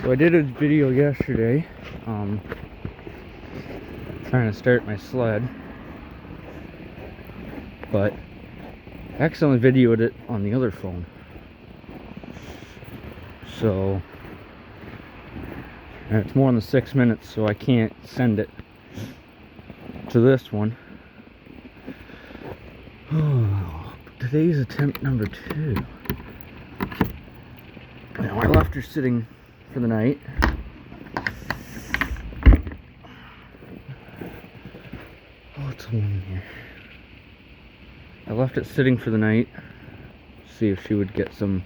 So I did a video yesterday, trying to start my sled, but I accidentally videoed it on the other phone. So, and it's more than 6 minutes, so I can't send it to this one. Oh, today's attempt number 2. Now I left her sitting for the night. Oh, it's warm in here. I left it sitting for the night, see if she would get some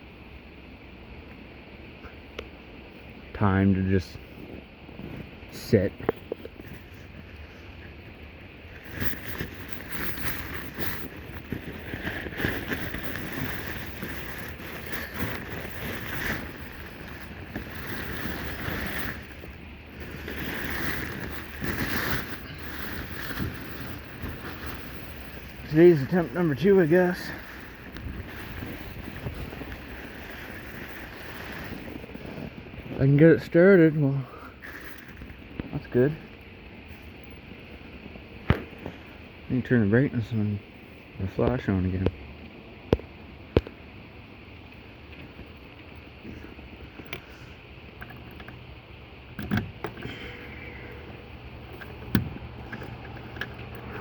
time to just sit. Today's attempt number 2, I guess. I can get it started. Well, that's good. Let me turn the brightness on, the flash on again.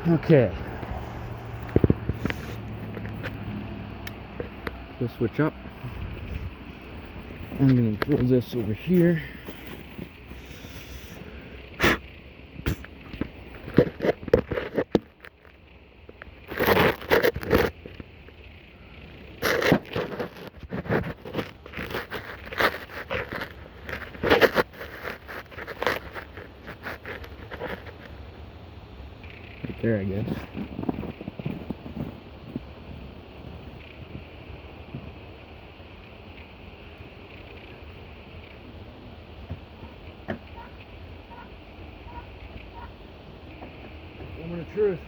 Okay. Let's switch up. I'm gonna pull this over here. Right there, I guess. Moment of truth.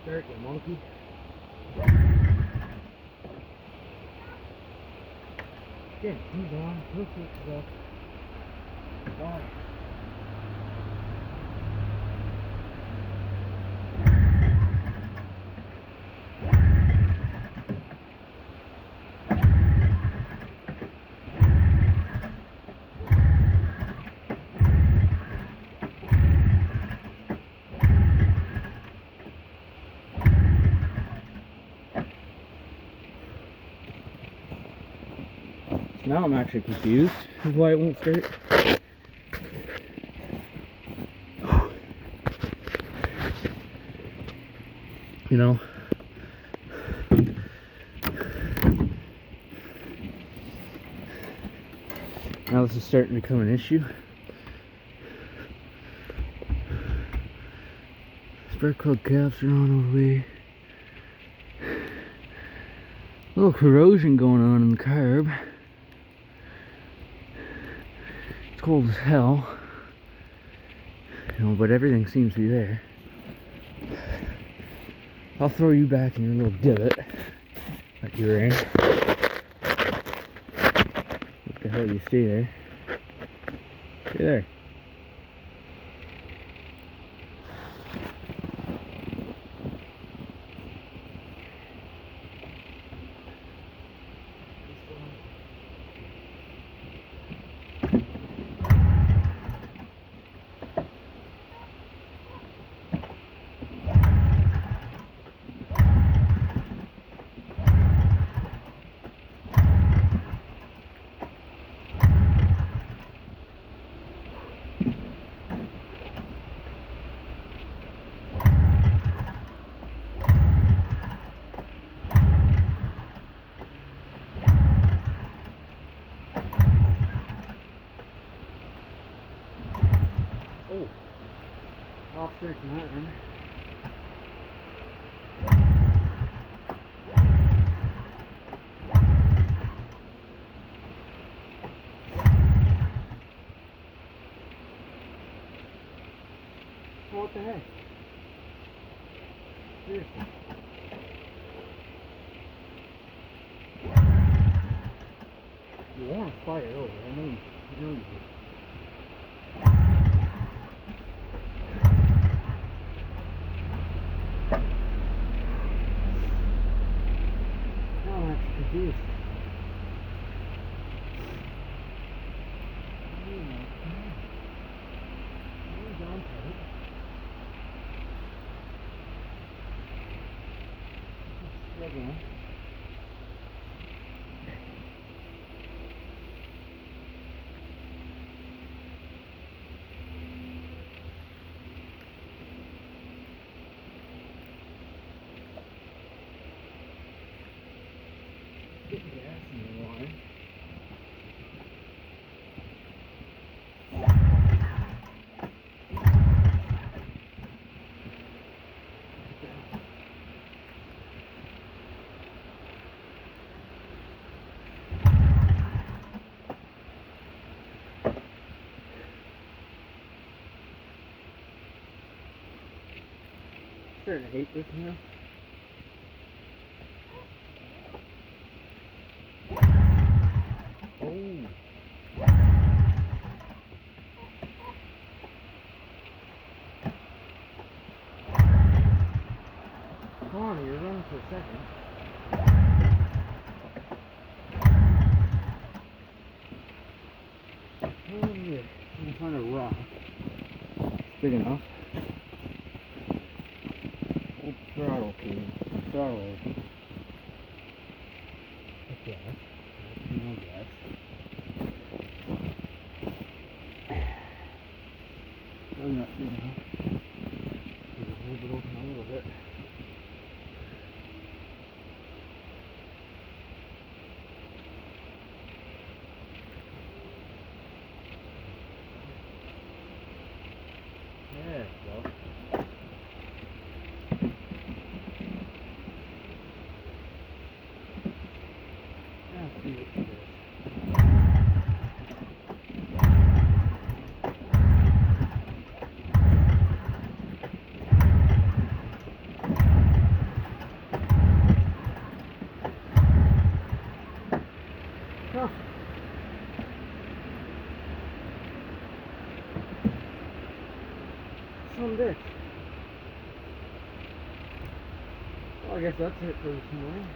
Start, you monkey. Okay, he's on. Look at that. Wow. Now I'm actually confused with why it won't start. You know, now this is starting to become an issue. Spark plug caps are on all the way. A little corrosion going on in the carb. It's cold as hell, you know, but everything seems to be there. I'll throw you back in your little divot that you're in. What the hell, you stay there. Stay there. expecting that one. What the heck? Seriously. You want to fire over, I know you do. Now I'm actually confused. Again. Get gas in the water. Starting to hate this now. Oh. Come on, you're running for a second. Oh yeah. I'm gonna find a rock. It's big enough. Throttle key. Throttle open. Okay. No gas. Probably not big enough. Hold it open a little bit. There we go. Let's see what it is. Huh. Some bitch. Well, I guess that's it for this morning.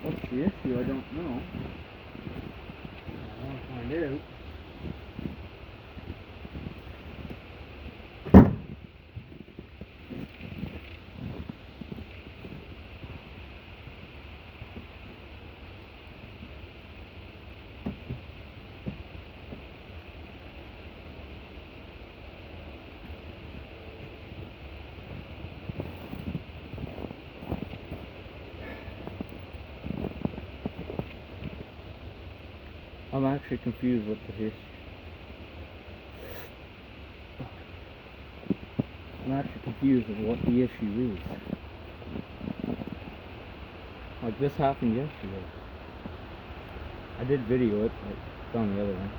What's the issue? I don't know. I want to find out. I'm actually confused with the history. I'm actually confused with what the issue is. Like, this happened yesterday. I did video it, but it's on the other one.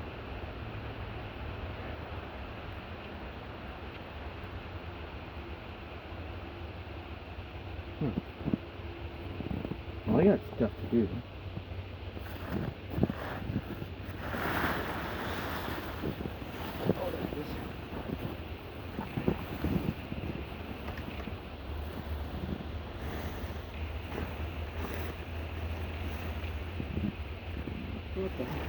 Well, I got stuff to do. What the heck?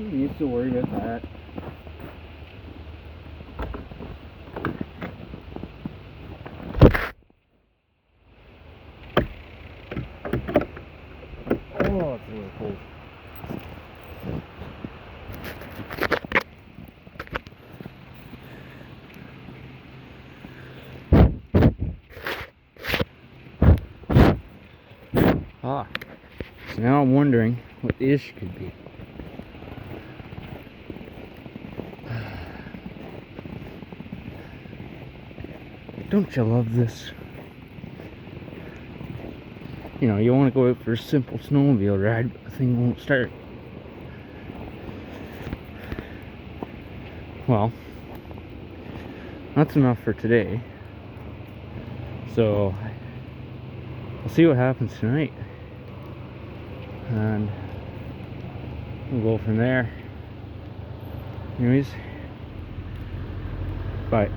Who needs to worry about that? Oh, it's really cold. Ah, so now I'm wondering what the issue could be. Don't you love this? You know, you want to go out for a simple snowmobile ride, but the thing won't start. Well, that's enough for today. So, we'll see what happens tonight. And we'll go from there. Anyways, bye.